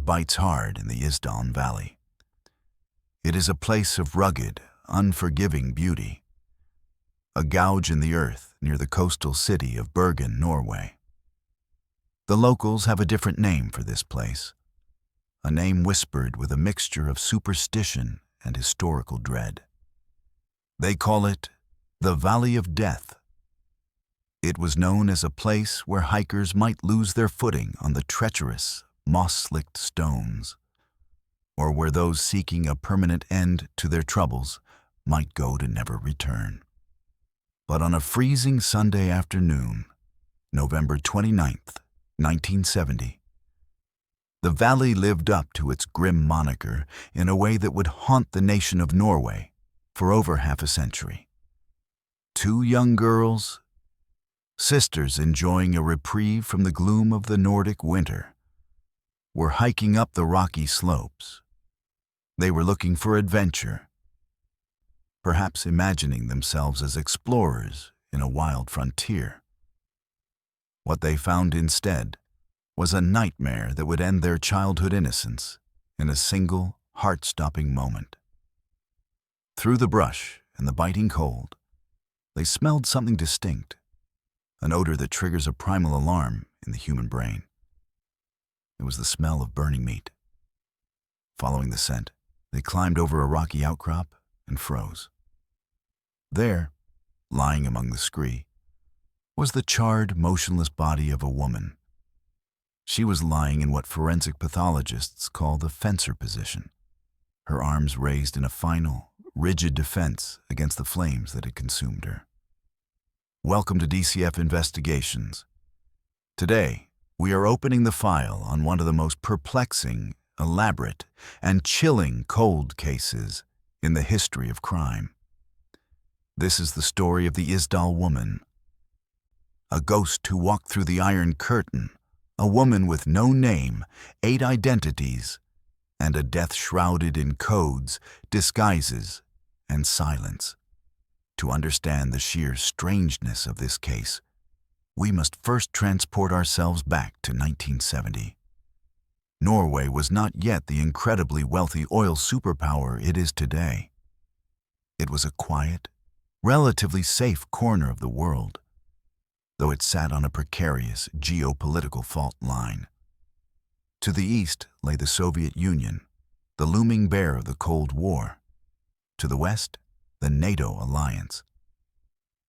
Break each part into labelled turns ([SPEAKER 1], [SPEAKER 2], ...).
[SPEAKER 1] bites hard in the Isdalen Valley. It is a place of rugged, unforgiving beauty, a gouge in the earth near the coastal city of Bergen, Norway. The locals have a different name for this place, a name whispered with a mixture of superstition and historical dread. They call it the Valley of Death. It was known as a place where hikers might lose their footing on the treacherous, moss-slicked stones, or where those seeking a permanent end to their troubles might go to never return. But on a freezing Sunday afternoon, November 29th, 1970, the valley lived up to its grim moniker in a way that would haunt the nation of Norway for over half a century. Two young girls, sisters enjoying a reprieve from the gloom of the Nordic winter, were hiking up the rocky slopes. They were looking for adventure, perhaps imagining themselves as explorers in a wild frontier. What they found instead was a nightmare that would end their childhood innocence in a single, heart-stopping moment. Through the brush and the biting cold, they smelled something distinct, an odor that triggers a primal alarm in the human brain. It was the smell of burning meat. Following the scent, they climbed over a rocky outcrop and froze. There, lying among the scree, was the charred, motionless body of a woman. She was lying in what forensic pathologists call the fencer position, her arms raised in a final, rigid defense against the flames that had consumed her. Welcome to DCF Investigations. Today, we are opening the file on one of the most perplexing, elaborate, and chilling cold cases in the history of crime. This is the story of the Isdal Woman, a ghost who walked through the Iron Curtain, a woman with no name, 8 identities, and a death shrouded in codes, disguises, and silence. To understand the sheer strangeness of this case, we must first transport ourselves back to 1970. Norway was not yet the incredibly wealthy oil superpower it is today. It was a quiet, relatively safe corner of the world, though it sat on a precarious geopolitical fault line. To the east lay the Soviet Union, the looming bear of the Cold War. To the west, the NATO alliance.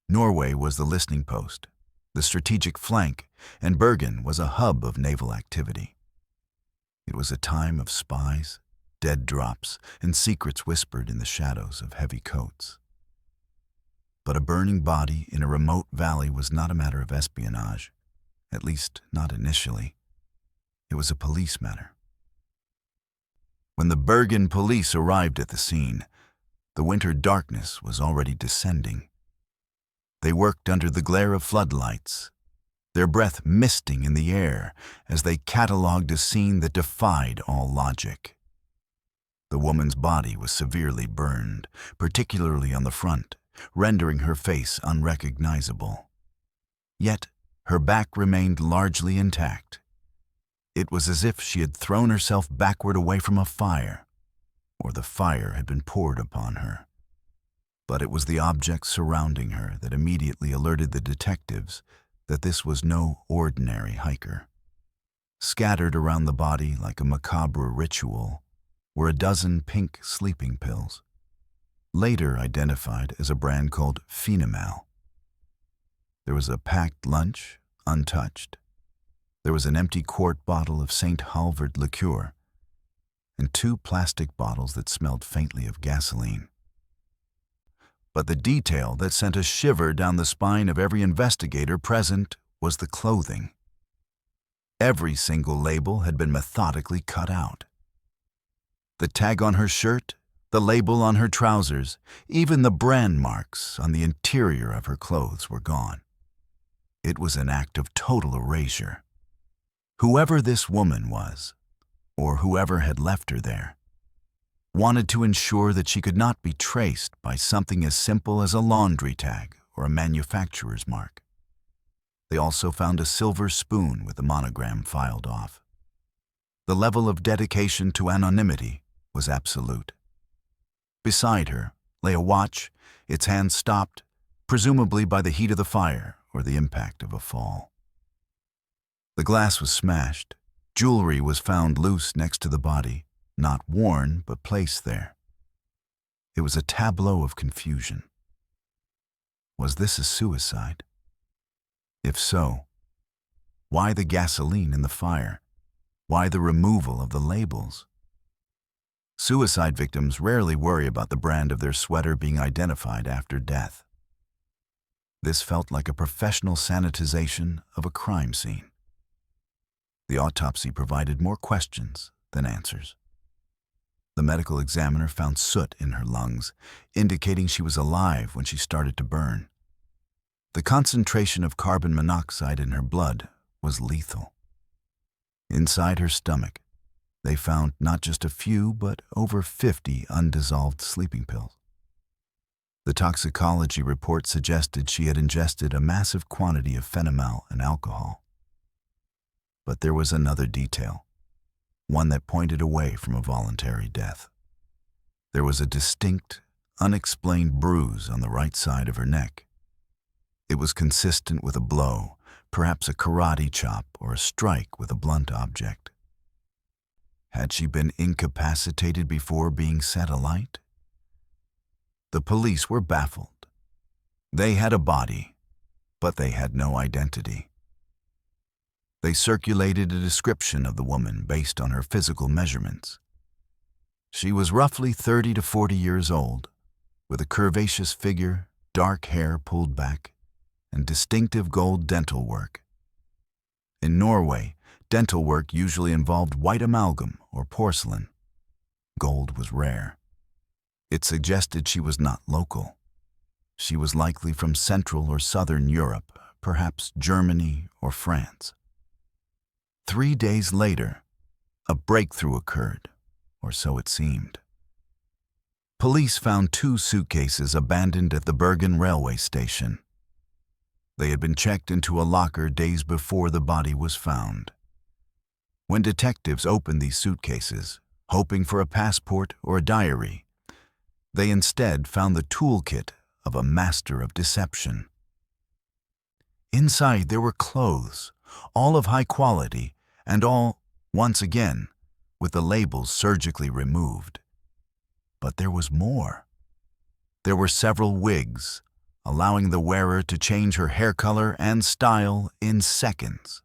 [SPEAKER 1] Norway was the listening post, the strategic flank, and Bergen was a hub of naval activity. It was a time of spies, dead drops, and secrets whispered in the shadows of heavy coats. But a burning body in a remote valley was not a matter of espionage, at least not initially. It was a police matter. When the Bergen police arrived at the scene, the winter darkness was already descending. They worked under the glare of floodlights, their breath misting in the air as they catalogued a scene that defied all logic. The woman's body was severely burned, particularly on the front, rendering her face unrecognizable. Yet, her back remained largely intact. It was as if she had thrown herself backward away from a fire, or the fire had been poured upon her. But it was the objects surrounding her that immediately alerted the detectives that this was no ordinary hiker. Scattered around the body like a macabre ritual were a dozen pink sleeping pills, later identified as a brand called Phenomal. There was a packed lunch, untouched. There was an empty quart bottle of St. Halvard liqueur, and 2 plastic bottles that smelled faintly of gasoline. But the detail that sent a shiver down the spine of every investigator present was the clothing. Every single label had been methodically cut out. The tag on her shirt, the label on her trousers, even the brand marks on the interior of her clothes were gone. It was an act of total erasure. Whoever this woman was, or whoever had left her there, wanted to ensure that she could not be traced by something as simple as a laundry tag or a manufacturer's mark. They also found a silver spoon with the monogram filed off. The level of dedication to anonymity was absolute. Beside her lay a watch, its hand stopped, presumably by the heat of the fire or the impact of a fall. The glass was smashed. Jewelry was found loose next to the body, not worn but placed there. It was a tableau of confusion. Was this a suicide? If so, why the gasoline in the fire? Why the removal of the labels? Suicide victims rarely worry about the brand of their sweater being identified after death. This felt like a professional sanitization of a crime scene. The autopsy provided more questions than answers. The medical examiner found soot in her lungs, indicating she was alive when she started to burn. The concentration of carbon monoxide in her blood was lethal. Inside her stomach, they found not just a few, but over 50 undissolved sleeping pills. The toxicology report suggested she had ingested a massive quantity of phenymal and alcohol. But there was another detail, one that pointed away from a voluntary death. There was a distinct, unexplained bruise on the right side of her neck. It was consistent with a blow, perhaps a karate chop or a strike with a blunt object. Had she been incapacitated before being set alight? The police were baffled. They had a body, but they had no identity. They circulated a description of the woman based on her physical measurements. She was roughly 30 to 40 years old, with a curvaceous figure, dark hair pulled back, and distinctive gold dental work. In Norway, dental work usually involved white amalgam or porcelain. Gold was rare. It suggested she was not local. She was likely from Central or Southern Europe, perhaps Germany or France. 3 days later, a breakthrough occurred, or so it seemed. Police found 2 suitcases abandoned at the Bergen railway station. They had been checked into a locker days before the body was found. When detectives opened these suitcases, hoping for a passport or a diary, they instead found the toolkit of a master of deception. Inside there were clothes, all of high quality, and all, once again, with the labels surgically removed. But there was more. There were several wigs, allowing the wearer to change her hair color and style in seconds.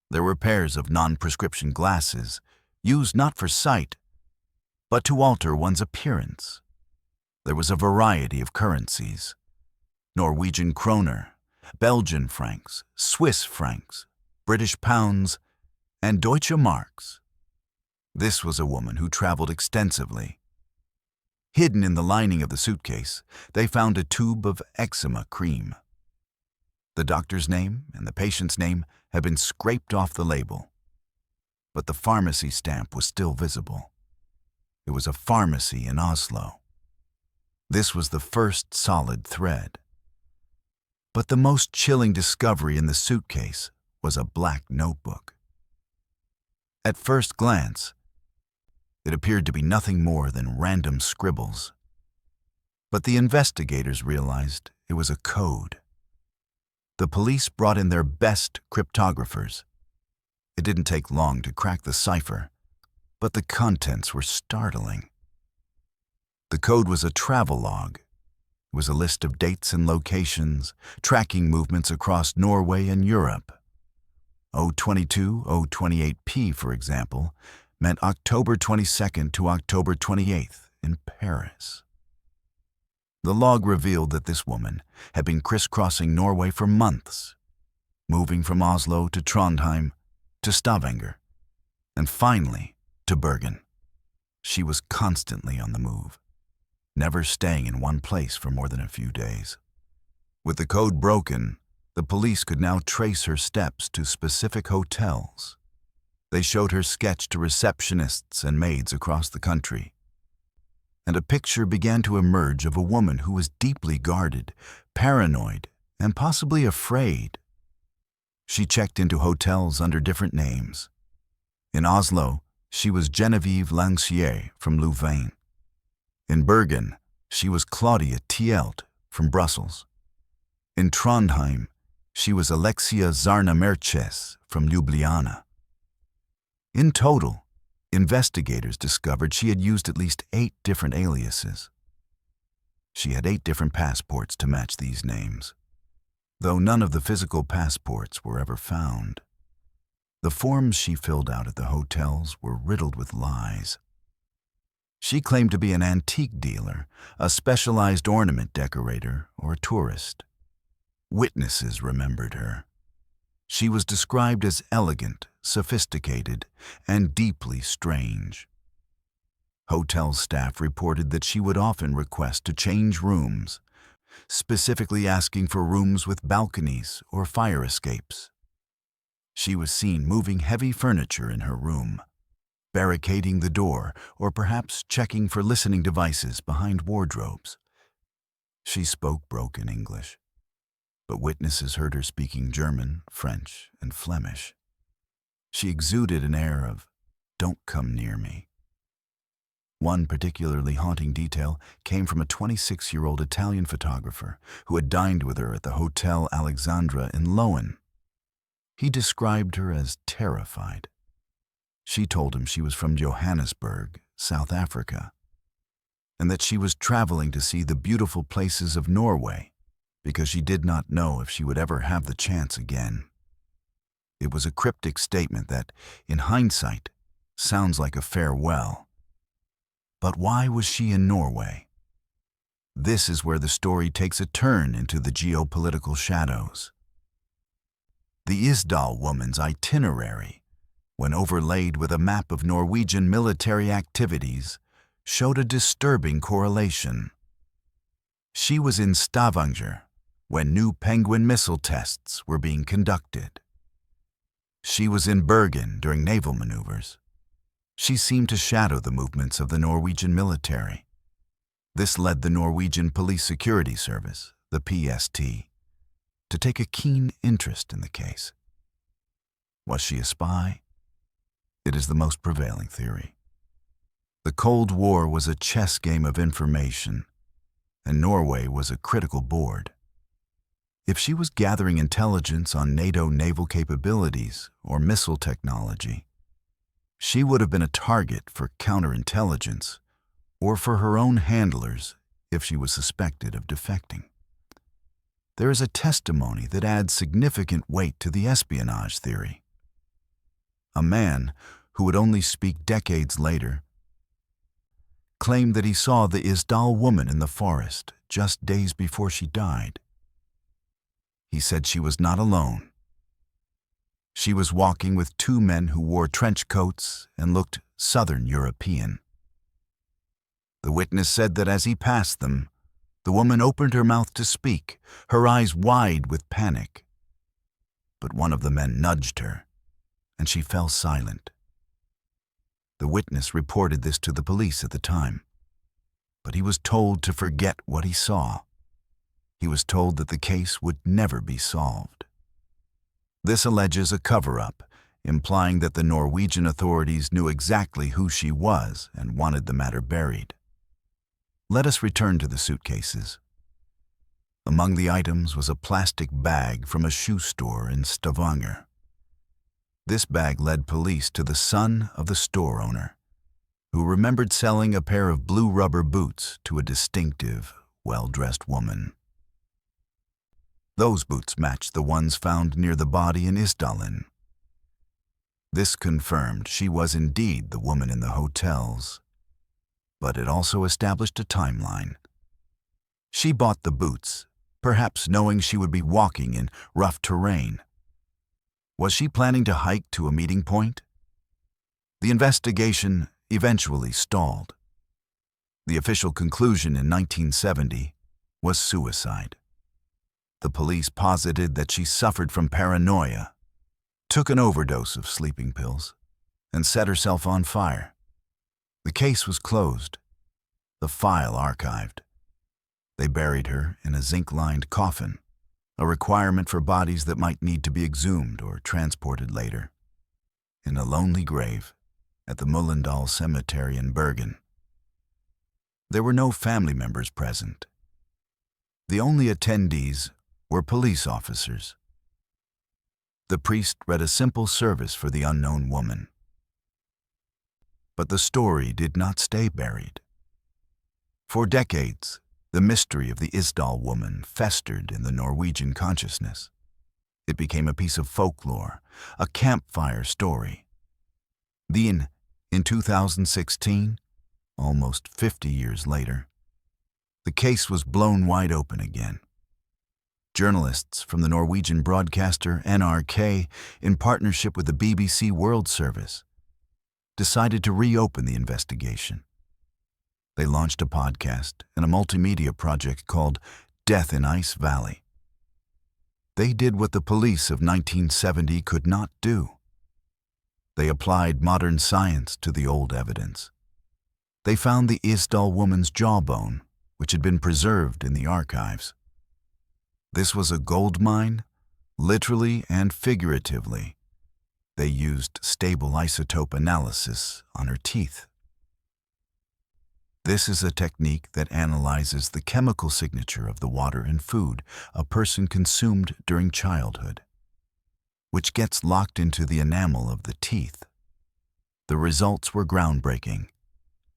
[SPEAKER 1] There were pairs of non-prescription glasses, used not for sight, but to alter one's appearance. There was a variety of currencies: Norwegian kroner, Belgian francs, Swiss francs, British pounds, and Deutsche Marks. This was a woman who traveled extensively. Hidden in the lining of the suitcase, they found a tube of eczema cream. The doctor's name and the patient's name had been scraped off the label, but the pharmacy stamp was still visible. It was a pharmacy in Oslo. This was the first solid thread. But the most chilling discovery in the suitcase was a black notebook. At first glance, it appeared to be nothing more than random scribbles. But the investigators realized it was a code. The police brought in their best cryptographers. It didn't take long to crack the cipher, but the contents were startling. The code was a travelogue. It was a list of dates and locations, tracking movements across Norway and Europe. 022-028P, for example, meant October 22nd to October 28th in Paris. The log revealed that this woman had been crisscrossing Norway for months, moving from Oslo to Trondheim to Stavanger, and finally to Bergen. She was constantly on the move, never staying in one place for more than a few days. With the code broken, the police could now trace her steps to specific hotels. They showed her sketch to receptionists and maids across the country. And a picture began to emerge of a woman who was deeply guarded, paranoid, and possibly afraid. She checked into hotels under different names. In Oslo, she was Genevieve Lancier from Louvain. In Bergen, she was Claudia Thielt from Brussels. In Trondheim, she was Alexia Zarna-Merches from Ljubljana. In total, investigators discovered she had used at least 8 different aliases. She had 8 different passports to match these names, though none of the physical passports were ever found. The forms she filled out at the hotels were riddled with lies. She claimed to be an antique dealer, a specialized ornament decorator, or a tourist. Witnesses remembered her. She was described as elegant, sophisticated, and deeply strange. Hotel staff reported that she would often request to change rooms, specifically asking for rooms with balconies or fire escapes. She was seen moving heavy furniture in her room, barricading the door, or perhaps checking for listening devices behind wardrobes. She spoke broken English, but witnesses heard her speaking German, French, and Flemish. She exuded an air of, "Don't come near me." One particularly haunting detail came from a 26-year-old Italian photographer who had dined with her at the Hotel Alexandra in Loen. He described her as terrified. She told him she was from Johannesburg, South Africa, and that she was traveling to see the beautiful places of Norway because she did not know if she would ever have the chance again. It was a cryptic statement that, in hindsight, sounds like a farewell. But why was she in Norway? This is where the story takes a turn into the geopolitical shadows. The Isdal Woman's itinerary, when overlaid with a map of Norwegian military activities, showed a disturbing correlation. She was in Stavanger when new Penguin missile tests were being conducted. She was in Bergen during naval maneuvers. She seemed to shadow the movements of the Norwegian military. This led the Norwegian Police Security Service, the PST, to take a keen interest in the case. Was she a spy? It is the most prevailing theory. The Cold War was a chess game of information, and Norway was a critical board. If she was gathering intelligence on NATO naval capabilities or missile technology, she would have been a target for counterintelligence or for her own handlers if she was suspected of defecting. There is a testimony that adds significant weight to the espionage theory. A man, who would only speak decades later, claimed that he saw the Isdal Woman in the forest just days before she died. He said she was not alone. She was walking with 2 men who wore trench coats and looked Southern European. The witness said that as he passed them, the woman opened her mouth to speak, her eyes wide with panic. But one of the men nudged her, and she fell silent. The witness reported this to the police at the time, but he was told to forget what he saw. He was told that the case would never be solved. This alleges a cover-up, implying that the Norwegian authorities knew exactly who she was and wanted the matter buried. Let us return to the suitcases. Among the items was a plastic bag from a shoe store in Stavanger. This bag led police to the son of the store owner, who remembered selling a pair of blue rubber boots to a distinctive, well-dressed woman. Those boots matched the ones found near the body in Isdalen. This confirmed she was indeed the woman in the hotels, but it also established a timeline. She bought the boots, perhaps knowing she would be walking in rough terrain. Was she planning to hike to a meeting point? The investigation eventually stalled. The official conclusion in 1970 was suicide. The police posited that she suffered from paranoia, took an overdose of sleeping pills, and set herself on fire. The case was closed, the file archived. They buried her in a zinc-lined coffin, a requirement for bodies that might need to be exhumed or transported later. in a lonely grave at the Mullendal Cemetery in Bergen. There were no family members present. The only attendees were police officers. The priest read a simple service for the unknown woman. But the story did not stay buried. For decades, the mystery of the Isdal Woman festered in the Norwegian consciousness. It became a piece of folklore, a campfire story. Then, in 2016, almost 50 years later, the case was blown wide open again. Journalists from the Norwegian broadcaster NRK, in partnership with the BBC World Service, decided to reopen the investigation. They launched a podcast and a multimedia project called Death in Ice Valley. They did what the police of 1970 could not do. They applied modern science to the old evidence. They found the Isdal woman's jawbone, which had been preserved in the archives. This was a gold mine, literally and figuratively. They used stable isotope analysis on her teeth. This is a technique that analyzes the chemical signature of the water and food a person consumed during childhood, which gets locked into the enamel of the teeth. The results were groundbreaking.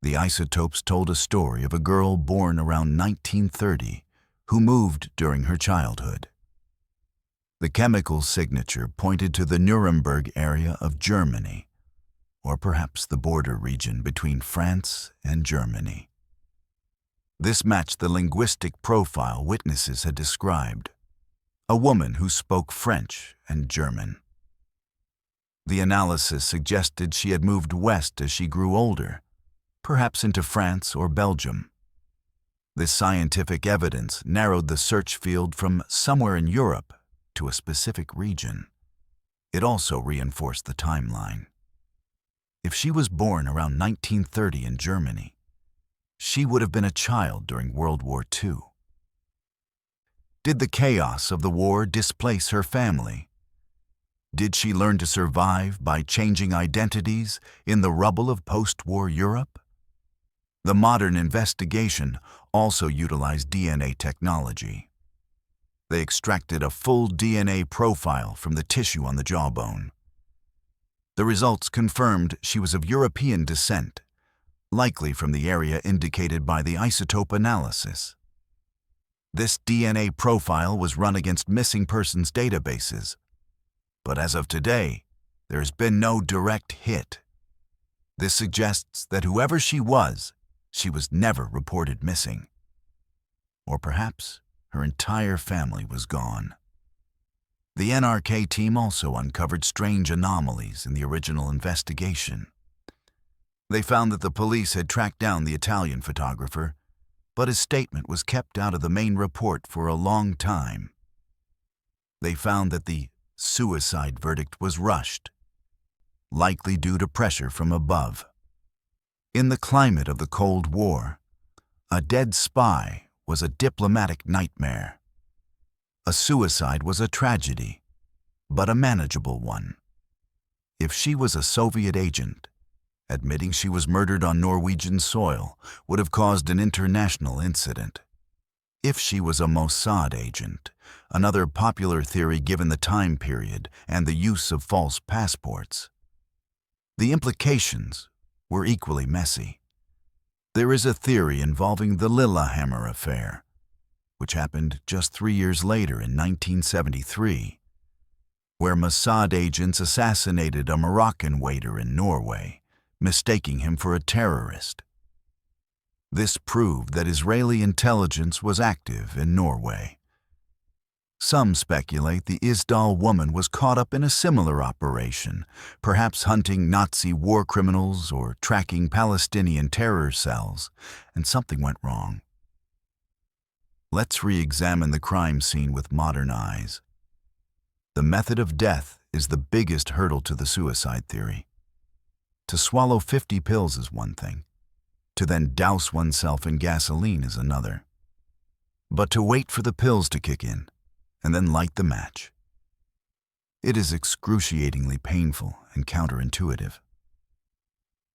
[SPEAKER 1] The isotopes told a story of a girl born around 1930 who moved during her childhood. The chemical signature pointed to the Nuremberg area of Germany, or perhaps the border region between France and Germany. This matched the linguistic profile witnesses had described, a woman who spoke French and German. The analysis suggested she had moved west as she grew older, perhaps into France or Belgium. This scientific evidence narrowed the search field from somewhere in Europe to a specific region. It also reinforced the timeline. If she was born around 1930 in Germany, she would have been a child during World War II. Did the chaos of the war displace her family? Did she learn to survive by changing identities in the rubble of post-war Europe? The modern investigation also utilized DNA technology. They extracted a full DNA profile from the tissue on the jawbone. The results confirmed she was of European descent, likely from the area indicated by the isotope analysis. This DNA profile was run against missing persons databases, but as of today, there has been no direct hit. This suggests that whoever she was never reported missing. Or perhaps her entire family was gone. The NRK team also uncovered strange anomalies in the original investigation. They found that the police had tracked down the Italian photographer, but his statement was kept out of the main report for a long time. They found that the suicide verdict was rushed, likely due to pressure from above. In the climate of the Cold War, a dead spy was a diplomatic nightmare. A suicide was a tragedy, but a manageable one. If she was a Soviet agent, admitting she was murdered on Norwegian soil would have caused an international incident. If she was a Mossad agent, another popular theory given the time period and the use of false passports, the implications were equally messy. There is a theory involving the Lillehammer affair, which happened just 3 years later in 1973, where Mossad agents assassinated a Moroccan waiter in Norway, mistaking him for a terrorist. This proved that Israeli intelligence was active in Norway. Some speculate the Isdal woman was caught up in a similar operation, perhaps hunting Nazi war criminals or tracking Palestinian terror cells, and something went wrong. Let's re-examine the crime scene with modern eyes. The method of death is the biggest hurdle to the suicide theory. To swallow 50 pills is one thing. To then douse oneself in gasoline is another. But to wait for the pills to kick in and then light the match. It is excruciatingly painful and counterintuitive.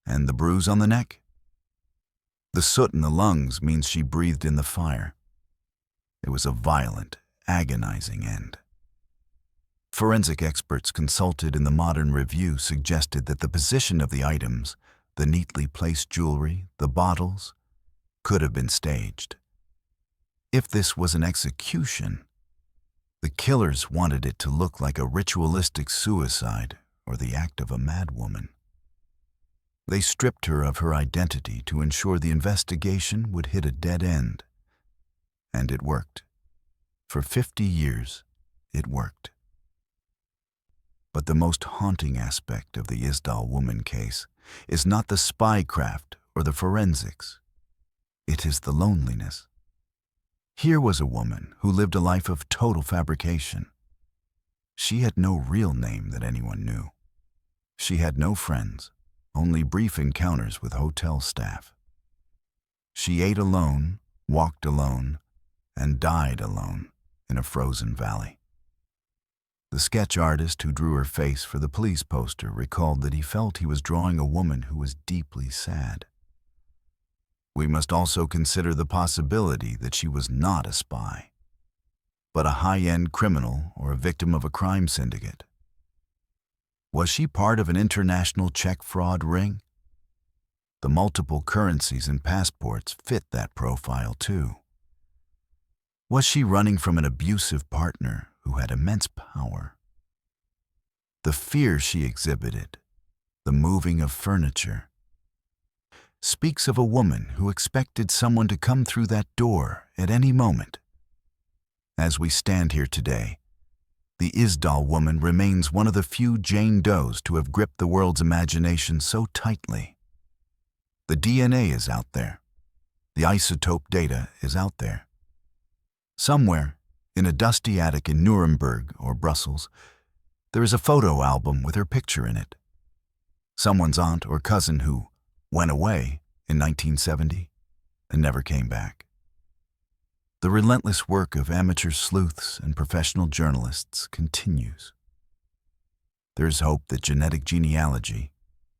[SPEAKER 1] And the bruise on the neck? The soot in the lungs means she breathed in the fire. It was a violent, agonizing end. Forensic experts consulted in the Modern Review suggested that the position of the items, the neatly placed jewelry, the bottles, could have been staged. If this was an execution, the killers wanted it to look like a ritualistic suicide or the act of a madwoman. They stripped her of her identity to ensure the investigation would hit a dead end. And it worked. For 50 years, it worked. But the most haunting aspect of the Isdal Woman case is not the spycraft or the forensics. It is the loneliness. Here was a woman who lived a life of total fabrication. She had no real name that anyone knew. She had no friends, only brief encounters with hotel staff. She ate alone, walked alone, and died alone in a frozen valley. The sketch artist who drew her face for the police poster recalled that he felt he was drawing a woman who was deeply sad. We must also consider the possibility that she was not a spy, but a high-end criminal or a victim of a crime syndicate. Was she part of an international check fraud ring? The multiple currencies and passports fit that profile too. Was she running from an abusive partner who had immense power? The fear she exhibited, the moving of furniture, speaks of a woman who expected someone to come through that door at any moment. As we stand here today, the Isdal Woman remains one of the few Jane Does to have gripped the world's imagination so tightly. The DNA is out there. The isotope data is out there. Somewhere, in a dusty attic in Nuremberg or Brussels, there is a photo album with her picture in it. Someone's aunt or cousin who went away in 1970 and never came back. The relentless work of amateur sleuths and professional journalists continues. There is hope that genetic genealogy,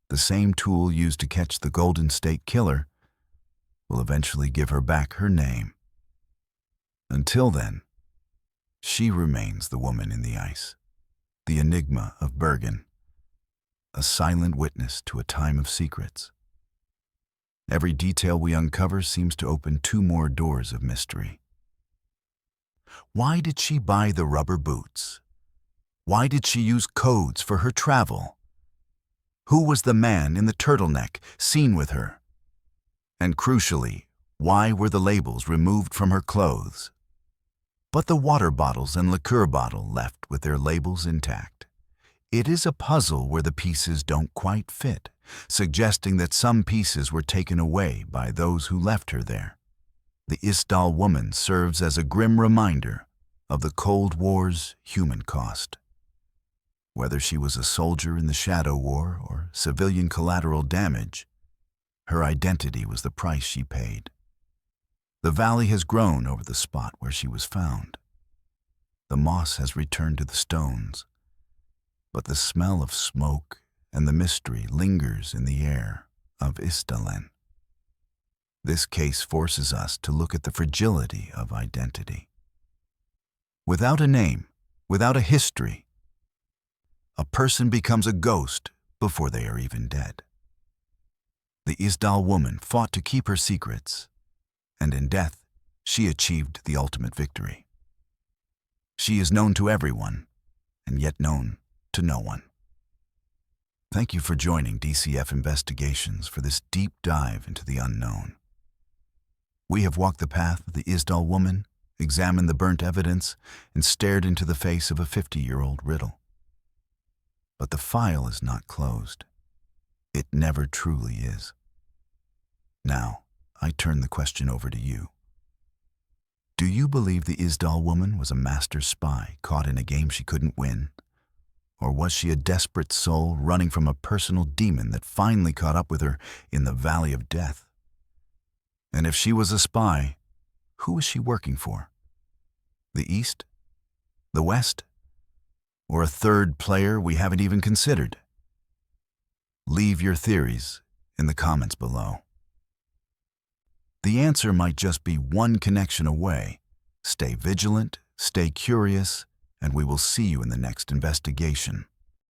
[SPEAKER 1] the same tool used to catch the Golden State Killer, will eventually give her back her name. Until then, she remains the woman in the ice, the enigma of Bergen, a silent witness to a time of secrets. Every detail we uncover seems to open 2 more doors of mystery. Why did she buy the rubber boots? Why did she use codes for her travel? Who was the man in the turtleneck seen with her? And crucially, why were the labels removed from her clothes, but the water bottles and liqueur bottle left with their labels intact? It is a puzzle where the pieces don't quite fit, suggesting that some pieces were taken away by those who left her there. The Isdal Woman serves as a grim reminder of the Cold War's human cost. Whether she was a soldier in the Shadow War or civilian collateral damage, her identity was the price she paid. The valley has grown over the spot where she was found. The moss has returned to the stones, but the smell of smoke and the mystery lingers in the air of Isdalen. This case forces us to look at the fragility of identity. Without a name, without a history, a person becomes a ghost before they are even dead. The Isdal Woman fought to keep her secrets, and in death, she achieved the ultimate victory. She is known to everyone, and yet known to no one. Thank you for joining DCF Investigations for this deep dive into the unknown. We have walked the path of the Isdal Woman, examined the burnt evidence, and stared into the face of a 50-year-old riddle. But the file is not closed. It never truly is. Now, I turn the question over to you. Do you believe the Isdal Woman was a master spy caught in a game she couldn't win? Or was she a desperate soul running from a personal demon that finally caught up with her in the Valley of Death? And if she was a spy, who was she working for? The East? The West? Or a third player we haven't even considered? Leave your theories in the comments below. The answer might just be one connection away. Stay vigilant, stay curious, and we will see you in the next investigation.